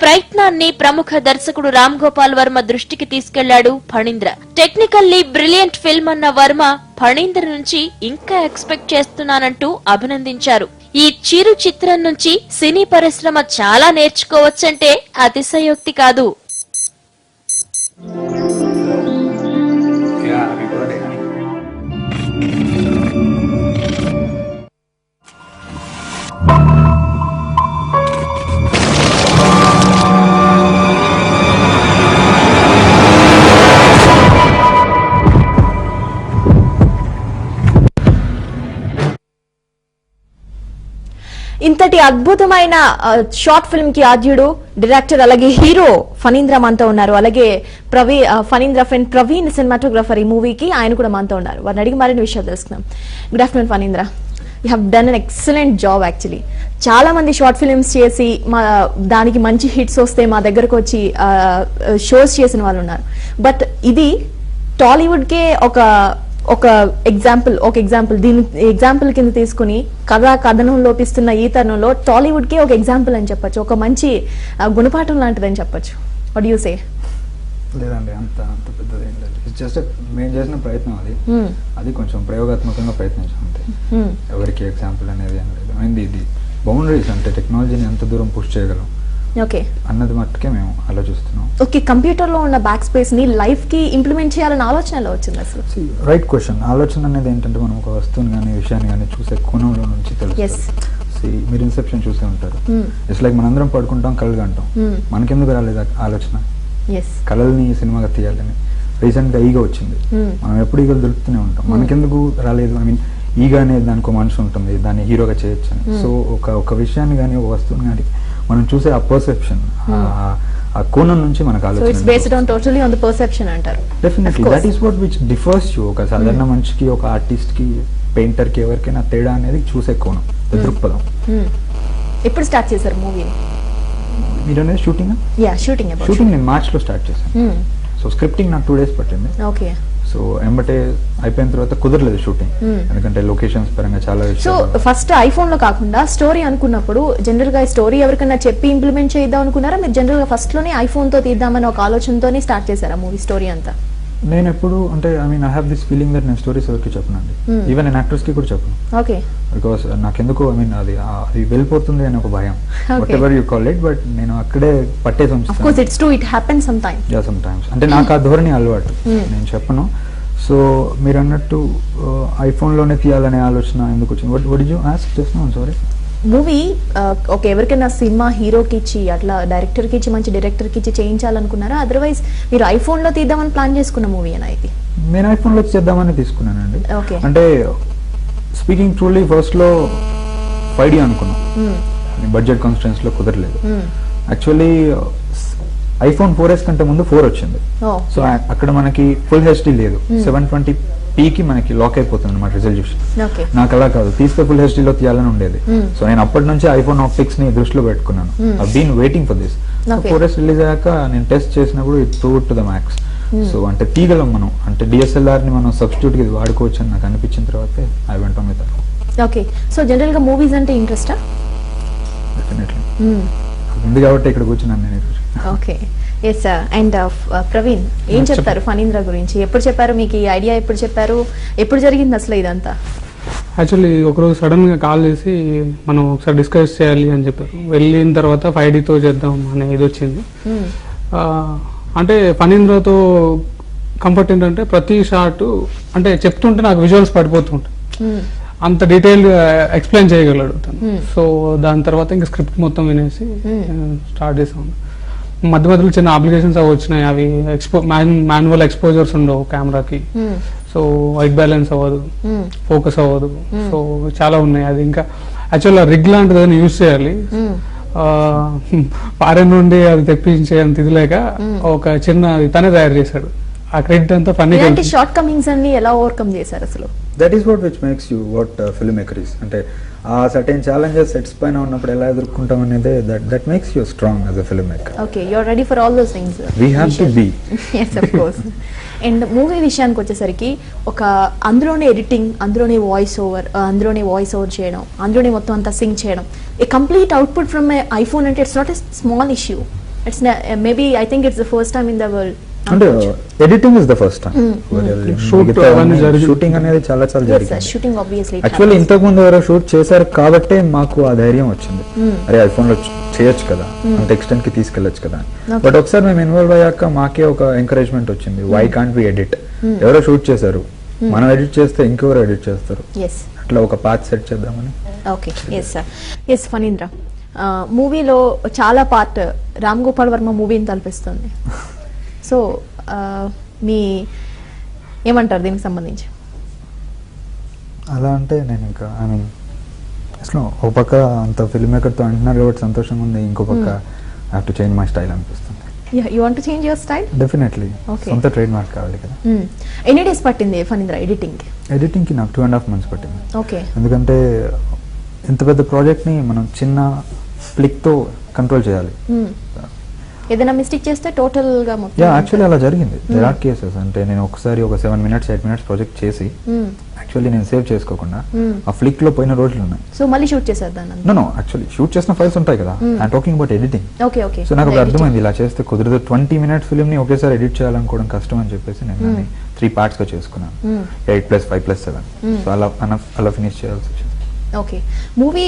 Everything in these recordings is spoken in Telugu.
ప్రయత్నాన్ని ప్రముఖ దర్శకుడు రామ్ గోపాల్ వర్మ దృష్టికి తీసుకెళ్లాడు ఫణీంద్ర. టెక్నికల్లీ బ్రిలియంట్ ఫిల్మ్ అన్న వర్మ ఫణీంద్ర నుంచి ఇంకా ఎక్స్పెక్ట్ చేస్తున్నానంటూ అభినందించారు. ఈ చిరు చిత్రం నుంచి సినీ పరిశ్రమ చాలా నేర్చుకోవచ్చంటే అతిశయోక్తి కాదు. ఇంతటి అద్భుతమైన షార్ట్ ఫిల్మ్ కి ఆద్యుడు డైరెక్టర్ అలాగే హీరో ఫణీంద్ర మనతో ఉన్నారు. అలాగే ఫణీంద్ర ఫ్రెండ్ ప్రవీణ్ సినిమాటోగ్రాఫర్ ఈ మూవీకి ఆయన కూడా మనతో ఉన్నారు. వారిని అడిగి మరిన్ని విషయాలు తెలుసుకుందాం. Good afternoon Phanindra. You have done an excellent job. Actually చాలా మంది షార్ట్ ఫిల్మ్స్ చేసి దానికి మంచి హిట్స్ వస్తే మా దగ్గరకు వచ్చి షోస్ చేసిన వాళ్ళు ఉన్నారు. బట్ ఇది టాలీవుడ్ కే ఒక ఎగ్జాంపుల్ దీని ఎగ్జాంపుల్ కింద తీసుకుని కథనం లోపిస్తున్న ఈ తరుణంలో టాలీవుడ్ కే ఒక ఎగ్జాంపుల్ అని చెప్పొచ్చు. ఒక మంచి గుణపాఠం లాంటిదని చెప్పొచ్చు. What you say? లేదండి, అంత పెద్దది ఏం లేదు. ఇట్స్ జస్ట్ మేము చేసిన ప్రయత్నం అది కొంచెం ప్రయోగాత్మకంగా ప్రయత్నించాం అంతే. ఎవరికి ఎగ్జాంపుల్ అనేది ఏం లేదు. అయింది ఇది బౌండరీస్ అంటే టెక్నాలజీని ఎంత దూరం పుష్ చేయగలం అన్నది మట్టుకే మేము ఆలోచిస్తున్నాం. ఓకే, కంప్యూటర్ లో ఉన్న బ్యాక్ స్పేస్ ని లైఫ్ కి ఇంప్లిమెంట్ చేయాలని ఆలోచన ఎలా వచ్చింది అసలు? Right question. ఆలోచన అనేది ఏంటంటే మనం ఒక వస్తువుని కానీ విషయాన్ని కానీ చూసే కోణంలో నుంచి తెలుస్తుంది. మీరు ఇన్సెప్షన్ చూసే ఉంటారు. ఇట్స్ లైక్ మనందరం పడుకుంటాం, కళ్ళు కంటాం. మనకెందుకు రాలేదు ఆలోచన కళల్ని సినిమాగా తీయాలని? రీసెంట్ గా ఈగ వచ్చింది. మనం ఎప్పుడు ఈగలు దొరుకుతూనే ఉంటాం. మనకెందుకు రాలేదు? ఐ మీన్ ఈగ అనేది దానికి ఒక మనిషి ఉంటుంది, దాన్ని హీరోగా చేయొచ్చు అని. సో ఒక విషయాన్ని కానీ ఒక వస్తువుని కానీ మనం చూసే ఆ పర్సెప్షన్, ఆ కోణం నుంచి మనకు ఆలోచన definitely that is what which differs you. ఒక సాధారణ మనిషికి, ఒక ఆర్టిస్ట్ కి, పెయింటర్ కి ఎవరికైనా తేడా అనేది చూసే కోణం, దృక్పథం. ఎప్పుడు స్టార్ట్ చేశారు మూవీ? మీరు అనేది షూటింగ్ నేను మార్చ్ లో స్టార్ట్ చేశాను. సో స్క్రిప్టింగ్ నాకు 2 days పట్టింది. ఓకే. సో ఎంబటే అయిపోయిన తర్వాత కుదరలేదు షూటింగ్, ఎందుకంటే లొకేషన్స్ పరంగా చాలా. సో ఫస్ట్ ఐఫోన్ లో కాకుండా స్టోరీ అనుకున్నప్పుడు జనరల్ గా స్టోరీ ఎవరికైనా చెప్పి ఇంప్లిమెంట్ చేద్దాం అనుకున్నారా? మీరు జనరల్ గా ఫస్ట్ లోనే ఐఫోన్ తో తీద్దామని ఒక ఆలోచనతోనే స్టార్ట్ చేశారా మూవీ స్టోరీ అంతా? నేను ఎప్పుడు అంటే I mean I have this feeling that నేను స్టోరీస్ ఎవరికి చెప్పనండి. ఈవెన్ నేను యాక్టర్స్ కి కూడా చెప్పను. ఓకే. బికాస్ నాకెందుకు ఐ మీన్ అది వెళ్ళిపోతుంది అని ఒక భయం. What ever you call it, but నేను అక్కడే పట్టేసి ఉంచుతాను. Of course it's true, it happens some times. Yeah, some times. అంటే నాకు ఆ ధోరణి అలవాటు, నేను చెప్పను. సో మీరు అన్నట్టు ఐఫోన్ లోనే తీయాలనే ఆలోచన ఎందుకు వచ్చింది? What did you ask just now? Sorry. Movie okay, ఎవరికైనా సినిమా హీరోకి ఇచ్చి అట్లా డైరెక్టర్ కి ఇచ్చి మంచి డైరెక్టర్ కి ఇచ్చి చేయించాలనుకున్నారా? అదర్వైజ్ మీరు ఐఫోన్ లో తీద్దామని ప్లాన్ చేసుకున్న మూవీ అయినా ఇది? నేను ఐఫోన్ లో చేద్దామని తీసుకున్నానండి. ఓకే. అంటే స్పీకింగ్ ట్రూలీ ఫస్ట్ లో 5D అనుకున్నాం, బడ్జెట్ కాన్స్టెన్స్ లో కుదరలేదు. యాక్చువల్లీ ఐఫోన్ 4S కంటే ముందు 4 వచ్చింది. సో అక్కడ మనకి ఫుల్ హెచ్డి లేదు, 720p కి మనకి లాక్ అయిపోతుంది అన్నమాట రిజల్యూషన్. నాకు అలా కాదు, తీస్తే ఫుల్ హెచ్డీలో తీయాలని ఉండేది. సో నేను అప్పటి నుంచి ఐఫోన్ ఆప్టిక్స్ ని దృష్టిలో పెట్టుకున్నాను. I been waiting for this. 4S release అయ్యాక నేను టెస్ట్ చేసినప్పుడు it through to the max. So అంటే తీగలం మనం, అంటే డిఎస్ఎల్ఆర్ ని మనం సబ్స్టిట్యూట్ కి వాడుకోవచ్చు అని నాకు అనిపించిన తర్వాత I went on with iPhone. Okay. So general గా మూవీస్ అంటే ఇంట్రెస్టా? డెఫినెట్లీ ఉంది కాబట్టి ఇక్కడ కూర్చున్నాను నేను. Okay. Yes sir. And Praveen, ఏం చెప్తారు ఫణీంద్ర గురించి? ఎప్పుడు చెప్పారు మీకు ఈ ఐడియా? ఎప్పుడు చెప్పారు? ఎప్పుడు జరిగింది అసలు ఇదంతా? యాక్చువల్లీ ఒకరోజు సడన్ గా కాల్ చేసి మనం ఒకసారి డిస్కస్ చేయాలి అని చెప్పారు. వెళ్ళిన తర్వాత 5Dతో చేద్దాం అనే ఇది వచ్చింది. అంటే ఫణీంద్రతో కంఫర్ట్ ఏంటంటే ప్రతి షాట్ అంటే చెప్తుంటే నాకు విజువల్స్ పడిపోతుంటాయి, అంత డీటెయిల్ గా ఎక్స్ప్లెయిన్ చేయగలడు తను. సో దాని తర్వాత ఇంకా స్క్రిప్ట్ మొత్తం వినేసి స్టార్ట్ చేసాం. మధ్య మధ్యలో చిన్న అప్లికేషన్స్ అవి వచ్చినాయి, అవి మాన్యువల్ ఎక్స్పోజర్స్ ఉండవు కెమెరాకి. సో వైట్ బ్యాలెన్స్ అవ్వదు, ఫోకస్ అవ్వదు. సో చాలా ఉన్నాయి. అది ఇంకా యాక్చువల్ రిగ్ లాంటిది అని యూజ్ చేయాలి. ఫారెన్ నుండి అది తెప్పించే అంత ఇది లేక ఒక చిన్న తనే తయారు చేశాడు. ఆ క్రెడిట్ అంతా ఫన్నీ. షార్ట్ కమింగ్స్ అన్ని ఎలా ఓవర్కమ్ చేశారు అసలు? That is what which makes you what film maker is. అంటే ఆ సర్టెన్ ఛాలెంజెస్ సెట్స్ పైన ఉన్నప్పుడు ఎలా ఎదుర్కొంటాం అనేది that makes you strong as a film maker. Okay, you are ready for all those things. We have to be. yes of course. And movie విషయానికి వచ్చేసరికి ఒక అందులోనే ఎడిటింగ్, అందులోనే వాయిస్ ఓవర్ చేయడం, అందులోనే మొత్తం అంతా సింగ్ చేయడం, a complete output from iPhone అంటే it's not a small issue. It's maybe I think it's the first time in the world. అంటే editing is the first time. Shooting అనేది చాలా చాలా జరిగింది. షూటింగ్ ఆబ్వియస్లీ యాక్చువల్లీ ఇంతకు ముందు ఎవరో షూట్ చేశారు కాబట్టే మాకు ఆ ధైర్యం వచ్చింది, అరే ఐఫోన్ లో చేయొచ్చు కదా, అంత ఎక్స్టెంట్ కి తీసుకెళ్లొచ్చు కదా. బట్ ఒకసారి మేము ఇన్వాల్వ్ అయ్యాక మాకే ఒక ఎంకరేజ్మెంట్ వచ్చింది, వై కాంట్ వి ఎడిట్. ఎవరో షూట్ చేశారు, మనం ఎడిట్ చేస్తే ఇంకెవరో ఎడిట్ చేస్తారు, అట్లా ఒక పాత్ సెట్ చేద్దామని. Okay, yes sir. Yes Phanindra, మూవీలో చాలా పార్ట్ రామ్ గోపాల్ వర్మ మూవీని తలపిస్తుంది. సో మీ ఏమంటారు దీనికి సంబంధించి? అలా అంటే నేను ఇంకా ఐ మీన్ అసలు ఒక పక్క అంత ఫిల్మ్ మేకర్తో అంటున్నారు కాబట్టి సంతోషంగా ఉంది, ఇంకో పక్క I have to change my style అనిపిస్తుంది. You want to change your style? Definitely, సొంత ట్రేడ్ మార్క్ కావాలి కదా. ఎన్ని డేస్ పట్టింది ఫణీంద్ర ఎడిటింగ్ కి? ఎడిటింగ్ కి నాకు 2.5 months పట్టింది. ఓకే. ఎందుకంటే ఇంత పెద్ద ప్రాజెక్ట్ ని మనం చిన్న ఫ్లిక్ తో కంట్రోల్ చేయాలి. ఏదైనా మిస్టేక్ చేస్తే టోటల్ గా మొత్తం. యా, యాక్చువల్లీ అలా జరిగింది. There are cases. అంటే నేను ఒకసారి ఒక 7 minutes 8 minutes ప్రాజెక్ట్ చేసి యాక్చువల్లీ నేను సేవ్ చేసుకోకుండా ఆ ఫ్లిక్ లో పోయిన రోజులు ఉన్నాయి. సో మళ్ళీ షూట్ చేశారు దాన్ని? నో యాక్చువల్లీ షూట్ చేసిన ఫైల్స్ ఉంటాయి కదా, I'm talking about editing. Okay okay. So నాకు అప్పుడు అర్థమైంది ఇలా చేస్తే కుదరదు, 20 minutes ఫిల్మ్ ని ఒకేసారి ఎడిట్ చేయాలనుకోవడం కష్టం అని చెప్పేసి నేను 3 parts గా చేసుకున్నాను, 8+5+7. సో అలా ఫినిష్ చేయాల్సి వచ్చింది. ఓకే. మూవీ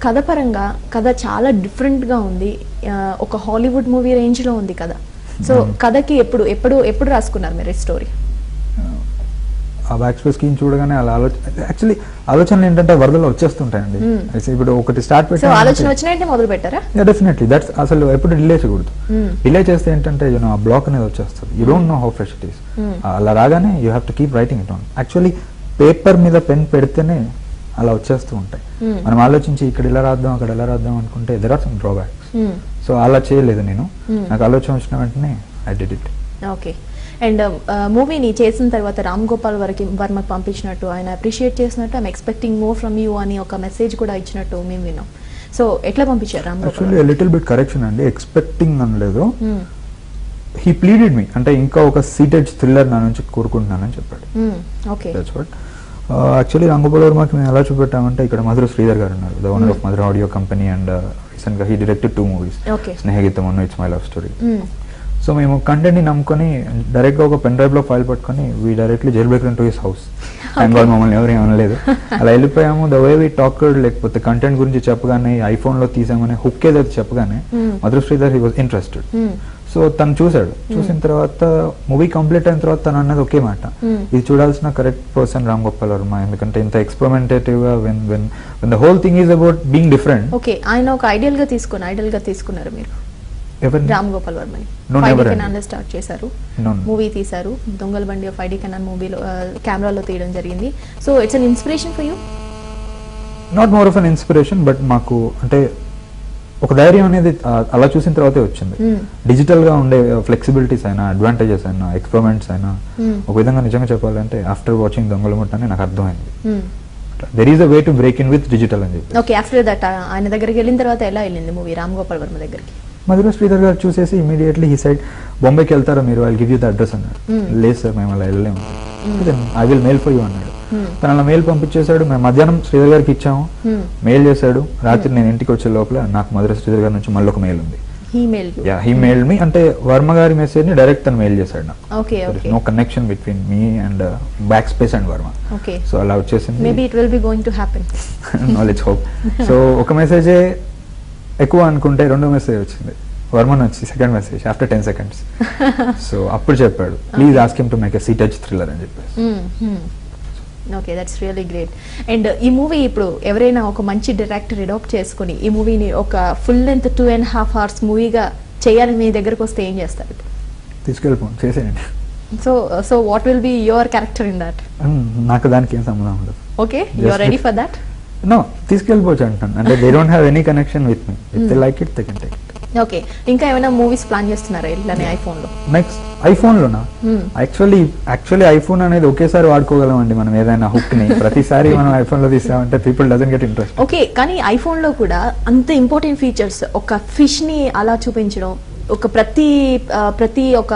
కథ పరంగా కథ చాలా డిఫరెంట్ గా ఉంది, ఒక హాలీవుడ్ మూవీ రేంజ్ లో ఉంది కథ. సో కథకి ఎప్పుడు రాసుకున్నారు మీరు ఈ స్టోరీ? ఆ బ్యాక్ స్పేస్ స్క్రీన్ చూడగానే అలా యాక్చువల్లీ ఆలోచనలు ఏంటంటే వరదలు వచ్చేస్తుంటాయండి. ఇప్పుడు ఒకటి స్టార్ట్ పెట్టి ఆలోచన వచ్చినట్టే మొదలు పెట్టారా? డెఫినెట్లీ, దట్స్ అసలు ఎప్పుడు డిలే చేయకూడదు. డిలే చేస్తే ఏంటంటే ఆ బ్లాక్ అనేది వచ్చేస్తుంది, you don't know how fresh it is. అలా రాగానే you have to keep writing it on. Actually paper మీద పెన్ పెడితేనే అలా వచ్చేస్తూ ఉంటాయి. మనం ఆలోచించి ఇక్కడ ఇలా రాద్దాం అక్కడ ఎలా రాద్దాం అనుకుంటే there are some drawbacks. So అలా చేయలేదు నేను, నాకు ఆలోచన వచ్చిన వెంటనే I did it. Okay. And మూవీని చేసిన తర్వాత రామ్ గోపాల్ వర్మకి పంపించినట్టు, ఆయన అప్రిషియేట్ చేసినట్టు, I'm expecting more from you అని ఒక మెసేజ్ కూడా ఇచ్చినట్టు మేము విన్నాం. సో ఎట్లా పంపించారు Ram Gopal? Actually little bit correction అండి, ఎక్స్పెక్టింగ్ అనలేదు. హీ ప్లీడెడ్ మీ, అంటే ఇంకా ఒక సీటెడ్ థ్రిల్లర్ నా నుంచి కోరుకుంటున్నానని చెప్పాడు. Okay. That's what. Actually Ram Gopal వర్మకి మేము ఎలా చూపెట్టామంటే, ఇక్కడ మధుర శ్రీధర్ గారు ఉన్నారు, the owner of Madhura audio company, and recent గా హీ డైరెక్టెడ్ 2 movies, స్నేహగీతం అను it's my love story. So మేము కంటెంట్ ని నమ్ముకొని డైరెక్ట్ గా ఒక పెన్ డ్రైవ్ లో ఫైల్ పట్టుకొని we directly jail break to his house. Thank god మమ్మల్ని ఎవరు ఏమనలేదు. అలా వెళ్ళిపోయాము. ద వే వి టాక్డ్, లేకపోతే కంటెంట్ గురించి చెప్పగానే ఐఫోన్ లో తీసామని హుక్ ఏదైతే చెప్పగానే Madhura Sridhar he was interested. So తను చూసాడు, చూసిన తర్వాత మూవీ కంప్లీట్ అయిన తర్వాత తను అన్నది ఒకే మాట, ఇది చూడాల్సిన కరెక్ట్ పర్సన్ రామ్ గోపాల్ వర్మ, ఎందుకంటే ఇంత ఎక్స్పెరిమెంటేటివ్ గా when the whole thing is about being different. Okay. ఆయన ఒక ఐడియల్ గా తీసుకున్నారు మీరు రామ్ గోపాల్ వర్మని. స్టార్ట్ చేశారు, మూవీ తీశారు, దొంగల బండి ఆఫ్ ఐడి కెనాన్ మూవీలో కెమెరాలో తీయడం జరిగింది. So it's an inspiration for you? Not more of an inspiration, but మాకు అంటే ఒక ధైర్యం అనేది అలా చూసిన తర్వాతే వచ్చింది. డిజిటల్ గా ఉండే ఫ్లెక్సిబిలిటీస్ అయినా, అడ్వాంటేజెస్ అయినా, ఎక్స్పెరిమెంట్స్ అయినా, ఒక విధంగా నిజంగా చెప్పాలంటే ఆఫ్టర్ వాచింగ్ దొంగల ముట్ట అని నాకు అర్థమైంది, there is a way to break in with digital అని చెప్పి. ఓకే. ఆఫ్టర్ దట్ ఆయన దగ్గరికి వెళ్ళిన తర్వాత ఎలా వెళ్ళింది మూవీ రామ్ గోపాల్ వర్మ దగ్గరికి? మధుర శ్రీధర్ గారు చూసేసి ఇమీడియట్లీ హీ సైడ్, బొంబాయికి వెళ్తారా మీరు, I give you the address అన్నాడు. లేదు సార్ మేము అలా వెళ్ళలేము, I will mail for you అన్నాడు. తను అలా మెయిల్ పంపించేశాడు. మేము మధ్యాహ్నం శ్రీధర్ గారికి ఇచ్చాము, మెయిల్ చేశాడు. రాత్రి నేను ఇంటికి వచ్చే లోపల నాకు మధుర శ్రీధర్ గారి నుంచి మళ్ళీ ఒక మెయిల్ ఉంది. హీ మెయిల్ మీ, అంటే వర్మ గారి మెసేజ్ ని డైరెక్ట్ తను మెయిల్ చేశాడు నాకు. No connection between me and back space and Varma. So అలా వచ్చేసింది. Maybe it will be going to happen. No let's hope. So ఒక మెసేజే ఎక్కువ అనుకుంటే రెండో మెసేజ్ వచ్చింది, వర్మన్ వచ్చి second message after 10 seconds. So అప్పుడు చెప్పాడు, please ask him to make a seated thriller అని చెప్పేసి. Okay, that's really great. And ఈ మూవీ ఇప్పుడు ఎవరైనా ఒక మంచి డైరెక్టర్ అడాప్ట్ చేసుకుని ఈ మూవీని ఒక ఫుల్ లెంత్ 2.5 hours మూవీగా చేయాలని మీ దగ్గరకు వస్తే ఏం చేస్తారు? తీసుకెళ్ళిపోండి, చేసేయండి. So what will be your character in that? నాకు దానికి ఏం సంబంధం ఉండదు. Okay, you are ready for that? No, తీసుకెళ్ళిపోవచ్చు అంటాను. అంటే they don't have any connection with me, if they like it they can take it. Okay. ఇంకా ఏమైనా మూవీస్ ప్లాన్ చేస్తున్నారా ఇలానే ఐఫోన్ లో? నెక్స్ట్ ఐఫోన్ లోనా? యాక్చువల్లీ ఐఫోన్ అనేది ఒకేసారి వాడుకోగలం అండి మనం, ఏదైనా హుక్ ని ప్రతిసారి మనం ఐఫోన్ లో తీసామంటే people doesn't get interest. Okay, కానీ ఐఫోన్ లో కూడా అంత ఇంపార్టెంట్ ఫీచర్స్, ఒక ఫిష్ ని అలా చూపించడం, ఒక ప్రతి ఒక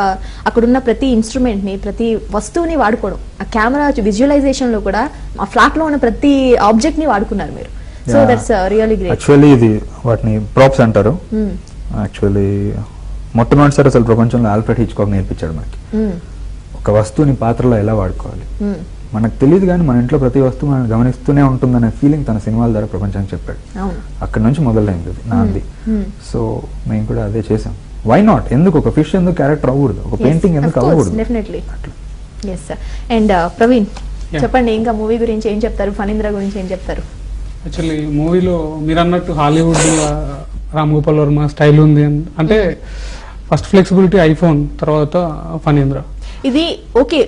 అక్కడున్న ప్రతి ఇన్స్ట్రుమెంట్ ని, ప్రతి వస్తువుని వాడుకోవడం, ఆ కెమెరా విజువలైజేషన్ లో కూడా ఆ ఫ్లాట్ లో ఉన్న ప్రతి ఆబ్జెక్ట్ ని వాడుకున్నారు మీరు. So that's really great. Actually ఇది వాటిని ప్రాప్స్ అంటారు. యాక్చువల్లీ మొట్టమొదటిసారి అసలు ప్రపంచంలో ఆల్ఫ్రెడ్ హిచ్కాక్ నేర్పించాడు మనకి ఒక వస్తువుని పాత్రలో ఎలా వాడుకోవాలి. మనకు తెలియదు కానీ మన ఇంట్లో ప్రతి వస్తువు మనం గమనిస్తూనే ఉంటుందనే ఫీలింగ్ తన సినిమాల ద్వారా ప్రపంచానికి చెప్పాడు. అక్కడ నుంచి మొదలైంది నాది. సో మేము కూడా అదే చేసాం. వై నాట్, ఎందుకు ఒక ఫిష్ ఎందుకు క్యారెక్టర్ అవ్వకూడదు, ఒక పెయింటింగ్ ఎందుకు అవ్వకూడదు. అండ్ ప్రవీణ్ చెప్పండి, ఇంకా మూవీ గురించి ఏం చెప్తారు, ఫణీంద్ర గురించి ఏం చెప్తారు? యాక్చువల్లీ మూవీలో మీరు అన్నట్టు హాలీవుడ్ రామ్ గోపాల్ వర్మ స్టైల్ ఉంది అంటే ఫస్ట్ ఫ్లెక్సిబిలిటీ ఐఫోన్, తర్వాత ఫణీంద్ర. ఇది ఓకే,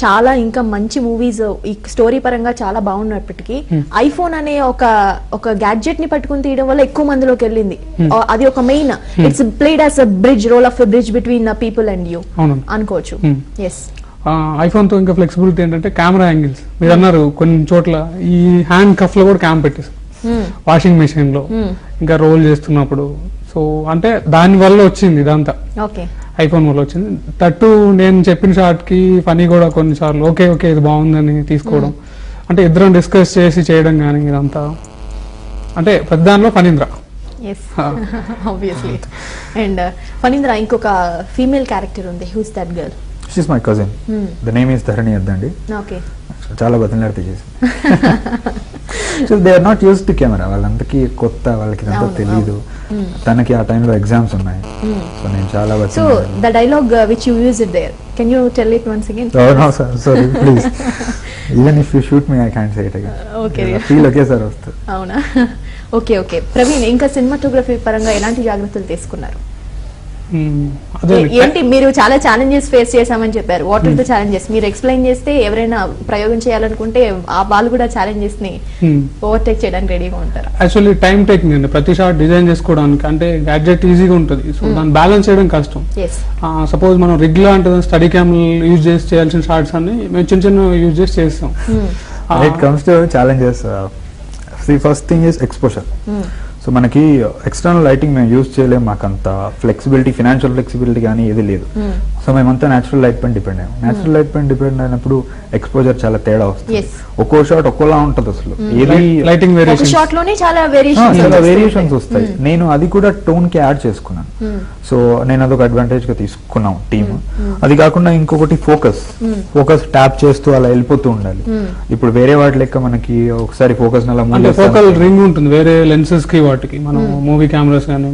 చాలా ఇంకా మంచి మూవీస్ ఈ స్టోరీ పరంగా చాలా బాగున్నప్పటికీ ఐఫోన్ అనే ఒక గ్యాడ్జెట్ ని పట్టుకుని తీయడం వల్ల ఎక్కువ మందిలోకి వెళ్ళింది. అది ఒక main, it's played as a bridge, role of a bridge between people and you అనుకోవచ్చు. ఎస్, ఐఫోన్ తో ఇంకా ఫ్లెక్సిబిలిటీ ఏంటంటే కెమెరా యాంగిల్స్. మీరు అన్నారు కొన్ని చోట్ల ఈ హ్యాండ్ కఫ్ లో కూడా క్యామ్ పెట్టేసి వాషింగ్ మెషిన్ లో ఇంకా రోల్ చేస్తున్నప్పుడు. సో అంటే దాని వల్ల వచ్చింది ఇదంతా, ఐఫోన్ వల్ల వచ్చింది. తట్టు నేను చెప్పిన షార్ట్ కి ఫనీ కూడా కొన్నిసార్లు ఓకే ఓకే ఇది బాగుందని తీసుకోవడం, అంటే ఇద్దరం డిస్కస్ చేసి చేయడం కానీ ఇదంతా అంటే పెద్ద దానిలో ఫణీంద్ర. ఆబ్వియస్లీ. అండ్ ఫణీంద్ర ఇంకొక ఫీమేల్ క్యారెక్టర్ ఉంది, who's that girl? She's my cousin, the name is Dharani అద్దండి. చాలా బతిలాడితే చేసింది. So they are not used to camera, వాళ్ళందరికీ కొత్త, వాళ్ళకి ఇదంతా తెలియదు. తనకి ఆ టైంలో ఎగ్జామ్స్ ఉన్నాయి. సో నేను చాలా so the dialogue which you used there, can you tell it once again? No sir, sorry please, even if you shoot me I can't say it again. Okay, feel okay sir వస్తుంది. అవునా? Okay okay. ప్రవీణ్, ఇంకా సినిమాటోగ్రఫీ పరంగా ఎలాంటి జాగ్రత్తలు తీసుకున్నారు? ఏంటి, మీరు చాలా ఛాలెంజెస్ ఫేస్ చేశామని చెప్పారు. What are the challenges? మీరు ఎక్స్ప్లెయిన్ చేస్తే ఎవరైనా ప్రయోగం చేయాలనుకుంటే ఆ వాళ్ళు కూడా ఛాలెంజెస్ ని ఓవర్టేక్ చేయడానికి రెడీగా ఉంటారు. యాక్చువల్లీ టైం టేకింగ్ అండి ప్రతి షాట్ డిజైన్ చేసుకోవడానికి. అంటే గ్యాడ్జెట్ ఈజీగా ఉంటుంది, సో దాన్ని బ్యాలెన్స్ చేయడం కష్టం. సపోజ్ మనం రిగ్ లాంటి స్టడీ క్యామ్ యూజ్ చేసి చేయాల్సిన షార్ట్స్ అన్ని మేము చిన్న చిన్న యూజ్ చేసి చేస్తాం. It comes to challenges, the first thing is exposure. So మనకి ఎక్స్టర్నల్ లైటింగ్ మేము యూజ్ చేయలేము, మాకు అంత ఫ్లెక్సిబిలిటీ, ఫినాన్షియల్ ఫ్లెక్సిబిలిటీ కానీ ఏది లేదు. సో మేమంతా న్యాచురల్ లైట్ పైన డిపెండ్ అయ్యాం. న్యాచురల్ లైట్ పైన డిపెండ్ అయినప్పుడు ఎక్స్పోజర్ చాలా తేడా వస్తుంది. ఒక్కో షాట్ ఒక్కోలా ఉంటుంది, అసలు ఏది లైటింగ్ చాలా వేరియేషన్స్ వస్తాయి. నేను అది కూడా టోన్ కి యాడ్ చేసుకున్నాను. సో నేను అదొక అడ్వాంటేజ్ గా తీసుకున్నాం టీమ్. అది కాకుండా ఇంకొకటి ఫోకస్ ట్యాప్ చేస్తూ అలా వెళ్ళిపోతూ ఉండాలి. ఇప్పుడు వేరే వాటి లెక్క మనకి ఒకసారి ఫోకస్ ఫోకల్ రింగ్ ఉంటుంది వేరే లెన్సెస్ కి, వాటికి మనం మూవీ కెమెరాస్ కానీ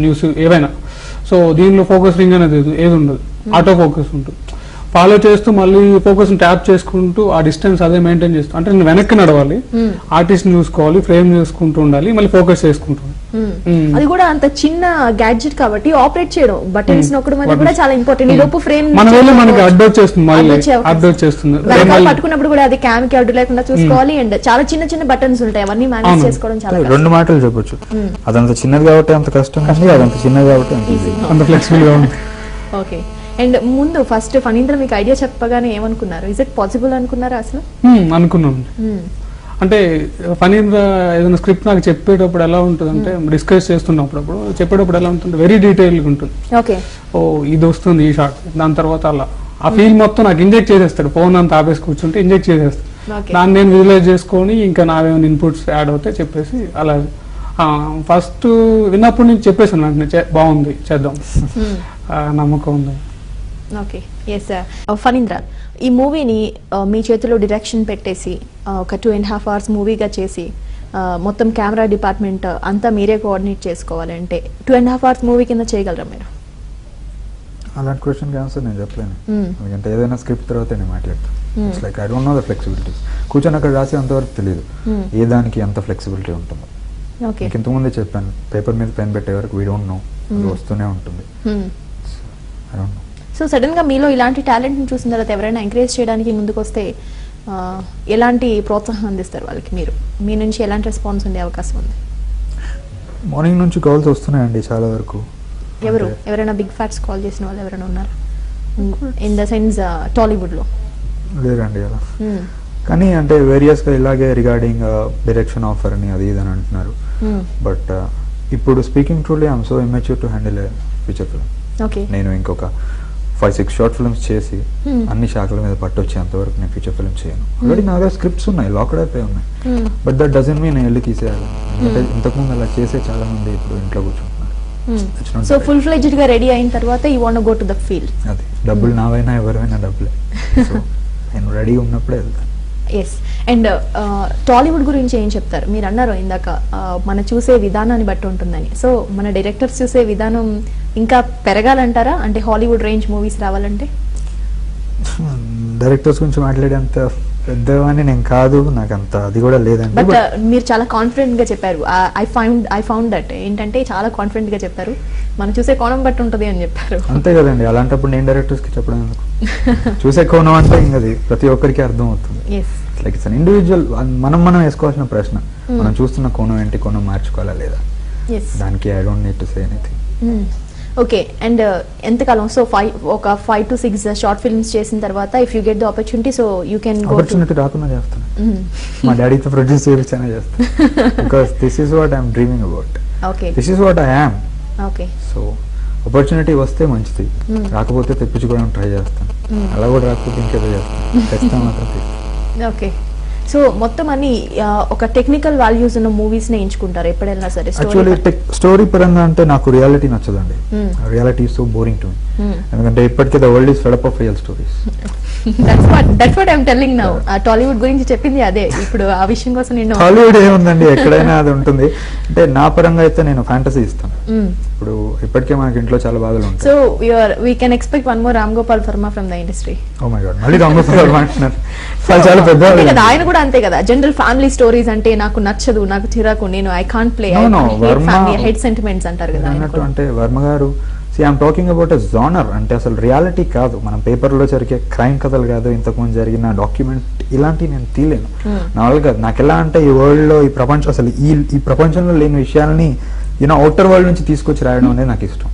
న్యూస్ ఏవైనా. సో దీనిలో ఫోకస్ రింగ్ అనేది ఏది ఉండదు, ఆటో ఫోకస్ ఉంటుంది. ఫాలో చేస్తూ మళ్ళీ ఫోకస్ ట్యాప్ చేసుకుంటూ ఆ డిస్టెన్స్ అదే మెయింటైన్ చేస్తూ, అంటే నేను వెనక్కి నడవాలి, ఆర్టిస్ట్ చూసుకోవాలి, ఫ్రేమ్ చేసుకుంటూ ఉండాలి, మళ్ళీ ఫోకస్ చేసుకుంటూ. అది కూడా అంత చిన్న గ్యాడ్జెట్ కాబట్టి ఆపరేట్ చేయడం, బటన్స్ నొక్కడం అనేది కూడా చాలా ఇంపార్టెంట్. ఈ లోపు ఫ్రేమ్ మనకి అడ్డొచ్చేస్తుంది, పట్టుకున్నప్పుడు కూడా అది క్యామ్ కి అడ్డు లేకుండా చూసుకోవాలి. అండ్ చాలా చిన్న చిన్న బటన్స్ ఉంటాయి, అవన్నీ మేనేజ్ చేసుకోవడం చాలా. రెండు మాటలు చెప్పొచ్చు, అదంత చిన్నది కాబట్టి అంత కష్టం, అదంత చిన్నది కాబట్టి అంత ఫ్లెక్సిబుల్ గా ఉంది. ఓకే. అండ్ ముందు ఫస్ట్ ఫణీంద్ర మీకు ఐడియా చెప్పగానే ఏమనుకున్నారు? ఇస్ ఇట్ పాసిబుల్ అనుకున్నారా అసలు? అనుకున్నాం. అంటే ఫణీంద్ర ఏదైనా స్క్రిప్ట్ నాకు చెప్పేటప్పుడు ఎలా ఉంటుంది అంటే, డిస్కస్ చేస్తున్నప్పుడు చెప్పేటప్పుడు ఎలా ఉంటుంది, వెరీ డీటెయిల్గా ఉంటుంది. ఓకే, ఓ ఇది వస్తుంది ఈ షాట్, దాని తర్వాత అలా ఆ ఫీల్ మొత్తం నాకు ఇంజెక్ట్ చేసేస్తాడు. ఫోన్ అంతా ఆపేసి కూర్చుంటే ఇంజెక్ట్ చేసేస్తాడు. దాన్ని నేను విజువలైజ్ చేసుకొని ఇంకా నావేమైనా ఇన్పుట్స్ యాడ్ అవుతాయి చెప్పేసి అలా ఫస్ట్ విన్నప్పుడు నేను చెప్పేసాను, వెంటనే బాగుంది చేద్దాం, నమ్మకం ఉంది. Okay, yes sir. ఫణీంద్ర, ఈ మూవీని మీ చేతిలో డైరెక్షన్ పెట్టేసి ఒక 2.5 hours మూవీగా చేసి మొత్తం కెమెరా డిపార్ట్మెంట్ అంతా మీరే కోఆర్డినేట్ చేసుకోవాలంటే 2.5 hours మూవీ కింద చేయగలరా మీరు? అలాంటి క్వశ్చన్కి ఆన్సర్ నేను చెప్పలేను, ఎందుకంటే ఏదైనా స్క్రిప్ట్ తర్వాత నేను మాట్లాడతాను. It's like I don't know the flexibility. కూర్చొని అక్కడ రాసి అంతవరకు తెలియదు ఏ దానికి ఎంత ఫ్లెక్సిబిలిటీ ఉంటుందో. ఇంతకుముందే చెప్పాను, పేపర్ మీద పెన్ పెట్టే వరకు వీ డోంట్ నో, అది వస్తూనే ఉంటుంది. I don't know. So sudden గా మీలో ఇలాంటి టాలెంట్ ని చూసిన తర్వాత ఎవరైనా ఎంకరేజ్ చేయడానికి ముందుకు వస్తే ఎలాంటి ప్రోత్సాహం అందిస్తారు వాళ్ళకి? మీరు మీ నుంచి ఎలాంటి రెస్పాన్స్ ఉండే అవకాశం ఉంది? మార్నింగ్ నుంచి కాల్స్ వస్తున్నాయండి చాలా వరకు. ఎవరైనా బిగ్ ఫ్యాక్ట్స్ కాల్ చేసిన వాళ్ళు ఎవరైనా ఉన్నారు ఇన్ ద సెన్స్ టాలీవుడ్ లో? లేదండి అలా, కానీ అంటే వేరియస్ గా ఇలాగే రిగార్డింగ్ డైరెక్షన్ ఆఫర్ అని అది ఇది అని అంటున్నారు. బట్ ఇప్పుడు speaking truly I'm so immature to handle A feature film. నేను ఇంకొక 5-6 షార్ట్ ఫిల్మ్స్ చేసి అన్ని శాఖల మీద పట్టొచ్చేంత వరకు నేను ఫీచర్ ఫిల్మ్ చేయను. ఆల్రెడీ నా దగ్గర స్క్రిప్ట్స్ ఉన్నాయి, లాక్డ్ అయిపోయి ఉన్నాయి. బట్ దట్ డజంట్ మీన్ నేను వెళ్ళి తీసేయాలి. ఎందుకంటే ఇంతకుముందు అలా చేసే చాలా మంది ఇప్పుడు ఇంట్లో కూర్చుంటున్నారు. సో ఫుల్ ఫ్లెడ్జ్డ్ గా రెడీ అయిన తర్వాత you want go to the field. అది డబ్బులు నావైనా ఎవరైనా డబ్బులే. సో నేను రెడీ ఉన్నప్పుడే వెళ్తాను. ఎస్. అండ్ టాలీవుడ్ గురించి ఏం చెప్తారు? మీరు అన్నారు ఇందాక మన చూసే విధానాన్ని బట్టి ఉంటుందని. సో మన డైరెక్టర్స్ చూసే విధానం ఇంకా పెరగాలంటారా, అంటే హాలీవుడ్ రేంజ్ మూవీస్ రావాలంటే? డైరెక్టర్స్ గురించి మాట్లాడేంత పెద్దవాడిని నేను కాదు, నాకు అంత అది కూడా లేదండి. బట్ మీరు చాలా కాన్ఫిడెంట్ గా చెప్పారు. ఐ ఫౌండ్ దట్ ఏంటంటే చాలా కాన్ఫిడెంట్ గా చెప్పారు, మనం చూసే కోణం బట్టి ఉంటది అని చెప్పారు. అంతే కదండి, అలాంటప్పుడు నేను డైరెక్టర్స్ కి చెప్పడం ఎందుకు? చూసే కోణం అంటే ఇంకది ప్రతి ఒక్కరికి అర్థం అవుతుంది. లైక్ ఇట్స్ అన్ ఇండివిజువల్, మనం వేసుకోవాల్సిన ప్రశ్న, మనం చూస్తున్న కోణం ఏంటి, కోణం మార్చుకోవాలా లేదా, దానికి I don't need to say anything. Okay. And ఎంతకాలం? సో 5 to 6 షార్ట్ ఫిల్మ్స్ చేసిన తర్వాత if you get the opportunity, so you can go. Opportunity రాకుండా చేస్తాను, మా డాడీతో ప్రొడ్యూస్ చేయించానే చేస్తాను. Because this is what I'm dreaming about, this is what I am. Okay. So opportunity వస్తే మంచిది, రాకపోతే తెప్పించుకోవడానికి ట్రై చేస్తాను. అలా కూడా రాకపోతే ఇంకేదో చేస్తాను, ఖచ్చితంగా మాత్రం. ఓకే. సో మొత్తం అన్ని ఒక టెక్నికల్ వాల్యూస్ ఉన్న మూవీస్ నే ఎంచుకుంటారు ఎప్పుడైనా సరే? యాక్చువల్లీ స్టోరీ పరంగా అంటే నాకు రియాలిటీ నచ్చదండి. Reality so boring to me, ఎందుకంటే ఇప్పటికే the world is fed up of real stories. That's what I'm telling now. Tollywood గురించి చెప్పింది అదే. ఇప్పుడు ఆ విషయం కోసం నేను హాలీవుడ్ ఏముందండి, ఎక్కడైనా అది ఉంటుంది. అంటే నా పరంగా అయితే నేను ఫ్యాంటసీ ఇస్తాను. ఇప్పుడు ఇప్పటికే మనకి ఇంట్లో చాలా బాధలు ఉంటాయి. So we can expect one more Ram Gopal Varma from the industry. Oh my God, మళ్ళీ రామ్ గోపాల్ వర్మ అంటున్నారు. చాలా పెద్ద ఆయన కూడా అంతే కదా, జనరల్ ఫ్యామిలీ స్టోరీస్ అంటే నాకు నచ్చదు, నాకు చిరాకు, నేను I can't play, head sentiments అంటారు కదా అన్నట్టు. అంటే వర్మ గారు, see I'm talking about a genre, అంటే అసలు రియాలిటీ కాదు, మనం పేపర్లో జరిగే క్రైమ్ కథలు కాదు, ఇంతకుముందు జరిగిన డాక్యుమెంట్ ఇలాంటివి నేను తీలేను. నా వల్ల కాదు. నాకు ఎలా అంటే ఈ వరల్డ్ లో, ఈ ప్రపంచం, అసలు ఈ ప్రపంచంలో లేని విషయాలని అవుటర్ వరల్డ్ నుంచి తీసుకొచ్చి రాయడం అనేది నాకు ఇష్టం.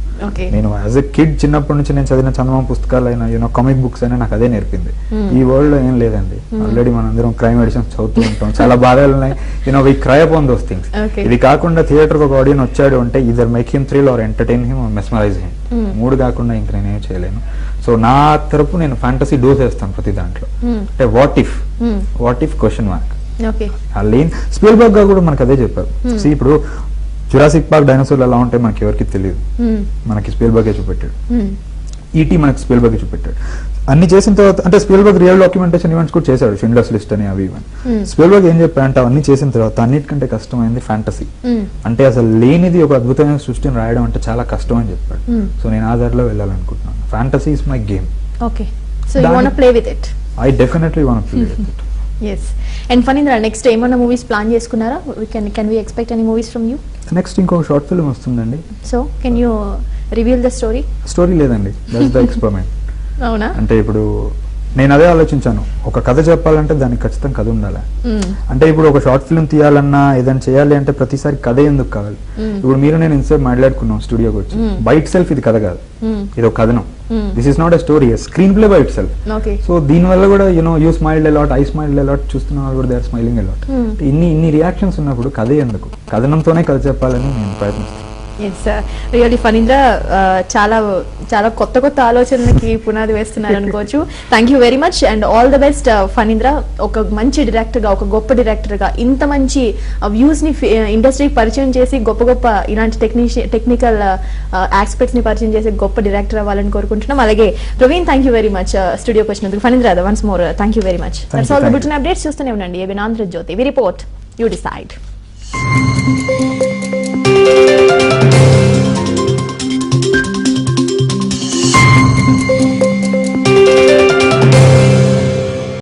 నేను యాజ్ ఎ కిడ్ చిన్నప్పటి నుంచి నేను చదివిన చందమామ పుస్తకాలు అయినా కామిక్ బుక్స్ అయినా నాకు అదే నేర్పింది. ఈ వరల్డ్ లో ఏం లేదండి, ఆల్రెడీ మనందరం క్రైమ్ ఎడిషన్స్ చదువుతూ ఉంటాం, చాలా బాధలు ఉన్నాయి, we cry upon those things. ఇది కాకుండా థియేటర్ ఒక ఆడియన్స్ వచ్చాడు అంటే either make him thrill or entertain him or mesmerise him, మూడు కాకుండా ఇంక నేనేం చేయలేను. సో నా తరపు నేను ఫ్యాంటసీ డోస్ వేస్తాను ప్రతి దాంట్లో. అంటే what if question mark. Spielberg గారు కూడా మనకు అదే చెప్పారు. ఇప్పుడు జురాసిక్ పార్క్ డైనోసార్లు ఎలా ఉంటాయి మనకి ఎవరికి తెలియదు, మనకి స్పీల్బర్గే చూపెట్టాడు. ఈటీ మనకి స్పీల్బర్గ్ చూపెట్టాడు. అన్ని చేసిన తర్వాత, అంటే స్పీల్బర్గ్ రియల్ డాక్యుమెంటేషన్ ఈవెంట్స్ కూడా చేశాడు, షిండ్లర్స్ లిస్ట్ అని అవి ఇవన్నీ. స్పీల్బర్గ్ ఏం చెప్పాడంటే అవన్నీ చేసిన తర్వాత అన్నిటికంటే కష్టమైంది ఫ్యాంటసీ, అంటే అసలు లేనిది ఒక అద్భుతమైన సృష్టిని రాయడం అంటే చాలా కష్టం అని చెప్పాడు. సో నేను ఆ దారిలో వెళ్ళాలనుకుంటున్నాను. Fantasy is my game. Okay. So you want to play with it? I definitely want to play with it. Yes. And Fanindra, next ఏమన్నా మూవీస్ ప్లాన్ చేసుకున్నారా? Can we expect any movies from you? Next ఇంకొక షార్ట్ ఫిల్మ్ వస్తుందండి. So can you reveal the story? Story లేదండి, దట్స్ ద ఎక్స్పెరిమెంట్. అవునా? అంటే ఇప్పుడు నేను అదే ఆలోచించాను, ఒక కథ చెప్పాలంటే దానికి ఖచ్చితంగా కథ ఉండాలి. అంటే ఇప్పుడు ఒక షార్ట్ ఫిల్మ్ తీయాలన్నా ఏదైనా చేయాలి అంటే ప్రతిసారి కథ ఎందుకు కావాలి? ఇప్పుడు మీరు నేను ఇన్సేపు మాట్లాడుకున్నాం స్టూడియోకి వచ్చి, బైట్ సెల్ఫ్ ఇది కథ కాదు, ఇది ఒక కథనం. This is not a story, screenplay by itself. So దీని వల్ల కూడా you smiled a lot, I smiled a lot, చూస్తున్న వాళ్ళు కూడా దే ఆర్ స్మైలింగ్ అలాట్. ఇన్ని రియాక్షన్స్ ఉన్నప్పుడు కథ ఎందుకు? కథనంతోనే కథ చెప్పాలని నేను ప్రయత్నిస్తాను. ఎస్ రియల్లీ ఫణీంద్ర, చాలా చాలా కొత్త ఆలోచనలకి పునాది వేస్తున్నారు అనుకోవచ్చు. Thank you very much and all the best Phanindra. ఒక మంచి డైరెక్టర్ గా, ఒక గొప్ప డైరెక్టర్ గా ఇంత మంచి వ్యూస్ ని ఇండస్ట్రీకి పరిచయం చేసి గొప్ప ఇలాంటి టెక్నికల్ ఆస్పెక్ట్స్ ని పరిచయం చేసి గొప్ప డైరెక్టర్ అవ్వాలని కోరుకుంటున్నాం. అలాగే Praveen, thank you very much స్టూడియోకి వచ్చినందుకు. Phanindra, once more thank you very much. That's all the bulletin updates. చూస్తూనే ఉండండి ABN Andhrajyothi. We report, you decide.